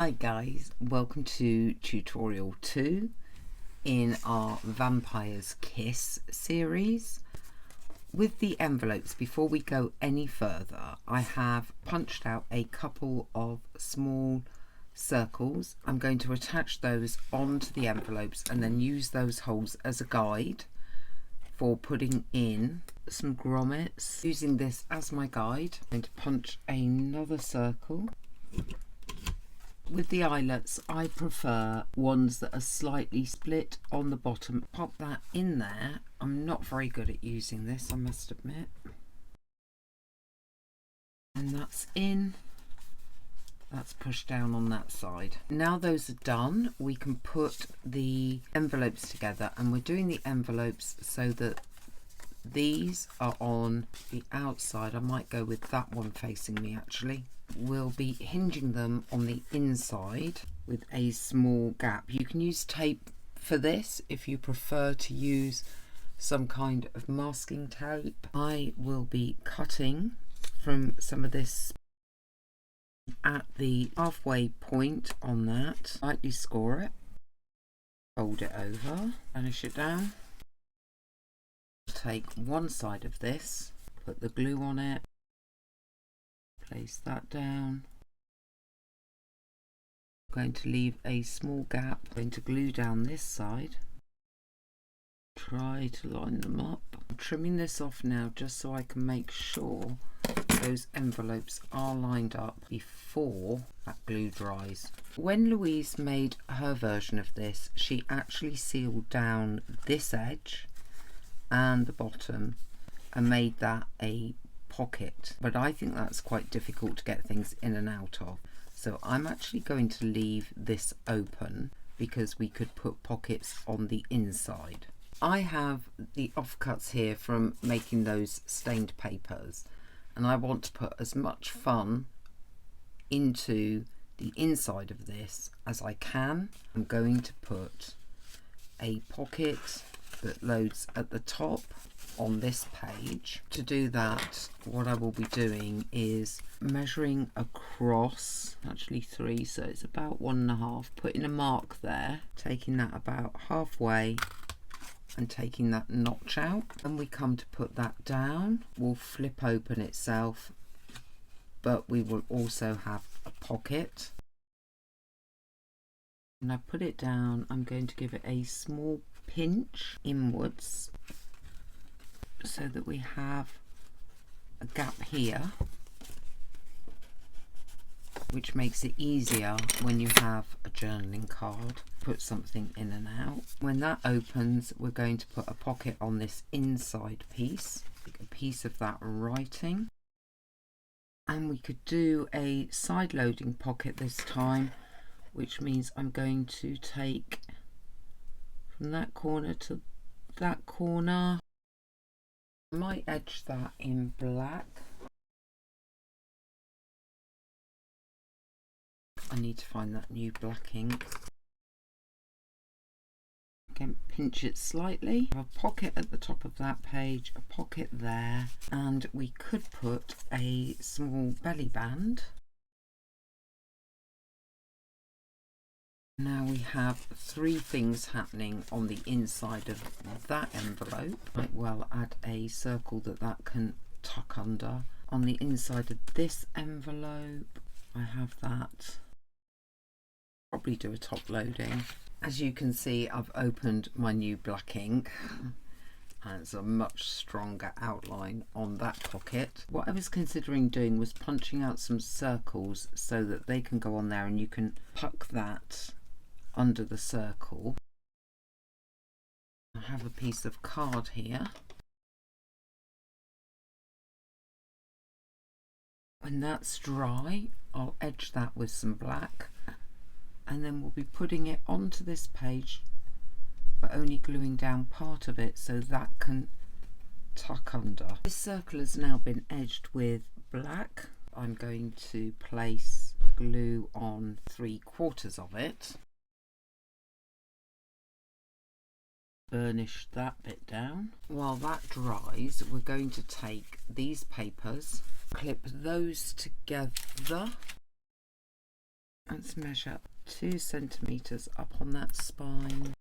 Hi guys, welcome to tutorial 2 in our Vampire's Kiss series. With the envelopes, before we go any further, I have punched out a couple of small circles. I'm going to attach those onto the envelopes and then use those holes as a guide for putting in some grommets. Using this as my guide, I'm going to punch another circle. With the eyelets, I prefer ones that are slightly split on the bottom. Pop that in there. I'm not very good at using this, I must admit. And that's in. That's pushed down on that side. Now those are done, we can put the envelopes together, and we're doing the envelopes so that these are on the outside. I might go with that one facing me actually. We'll be hinging them on the inside with a small gap. You can use tape for this if you prefer to use some kind of masking tape. I will be cutting from some of this at the halfway point on that. Slightly score it, fold it over, finish it down. Take one side of this, put the glue on it, place that down. I'm going to leave a small gap. I'm going to glue down this side. Try to line them up. I'm trimming this off now just so I can make sure those envelopes are lined up before that glue dries. When Louise made her version of this, she actually sealed down this edge and the bottom and made that a pocket, but I think that's quite difficult to get things in and out of, so I'm actually going to leave this open because we could put pockets on the inside. I have the offcuts here from making those stained papers, and I want to put as much fun into the inside of this as I can. I'm going to put a pocket that loads at the top on this page. To do that, what I will be doing is measuring across, actually 3, so it's about 1.5, putting a mark there, taking that about halfway and taking that notch out. Then we come to put that down, will flip open itself, but we will also have a pocket. And I put it down, I'm going to give it a small pinch inwards so that we have a gap here, which makes it easier when you have a journaling card. Put something in and out. When that opens, we're going to put a pocket on this inside piece, a piece of that writing, and we could do a side loading pocket this time, which means I'm going to take from that corner to that corner. I might edge that in black. I need to find that new black ink. Again, pinch it slightly. Have a pocket at the top of that page, a pocket there, and we could put a small belly band. Now we have 3 things happening on the inside of that envelope. Might well add a circle that can tuck under. On the inside of this envelope, I have that. Probably do a top loading. As you can see, I've opened my new black ink. And it's a much stronger outline on that pocket. What I was considering doing was punching out some circles so that they can go on there and you can tuck that under the circle. I have a piece of card here. When that's dry, I'll edge that with some black, and then we'll be putting it onto this page, but only gluing down part of it so that can tuck under. This circle has now been edged with black. I'm going to place glue on 3/4 of it. Burnish that bit down. While that dries, we're going to take these papers, clip those together, Let's measure 2 centimetres up on that spine.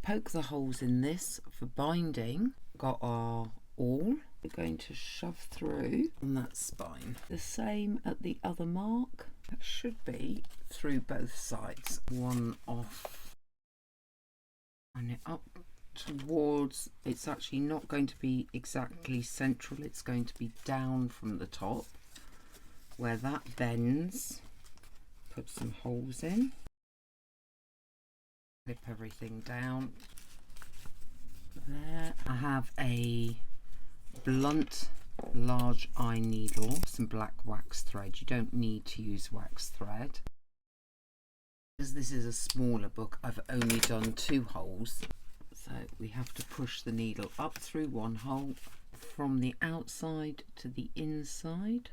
Poke the holes in this for binding. Got our awl. We're going to shove through on that spine. The same at the other mark. That should be through both sides. One off and it up towards, it's actually not going to be exactly central, it's going to be down from the top. Where that bends, put some holes in. Clip everything down. There. I have a blunt large eye needle, some black wax thread. You don't need to use wax thread. Because this is a smaller book, I've only done 2 holes. So we have to push the needle up through one hole from the outside to the inside.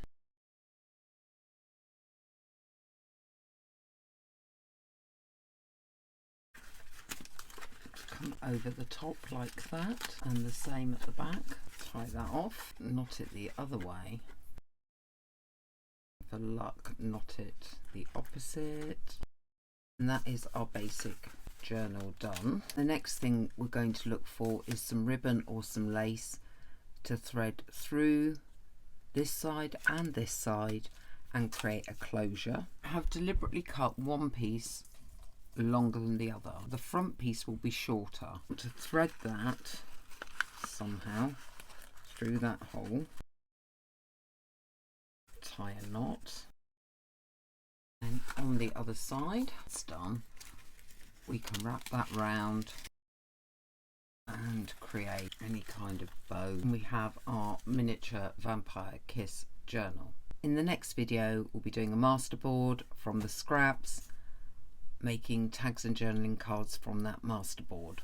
Come over the top like that, and the same at the back. Tie that off, knot it the other way. For luck, knot it the opposite. And that is our basic journal done. The next thing we're going to look for is some ribbon or some lace to thread through this side and this side and create a closure. I have deliberately cut one piece longer than the other. The front piece will be shorter. To thread that somehow through that hole, tie a knot, and on the other side, it's done. We can wrap that round and create any kind of bow. We have our miniature vampire kiss journal. In the next video, we'll be doing a masterboard from the scraps, making tags and journaling cards from that masterboard.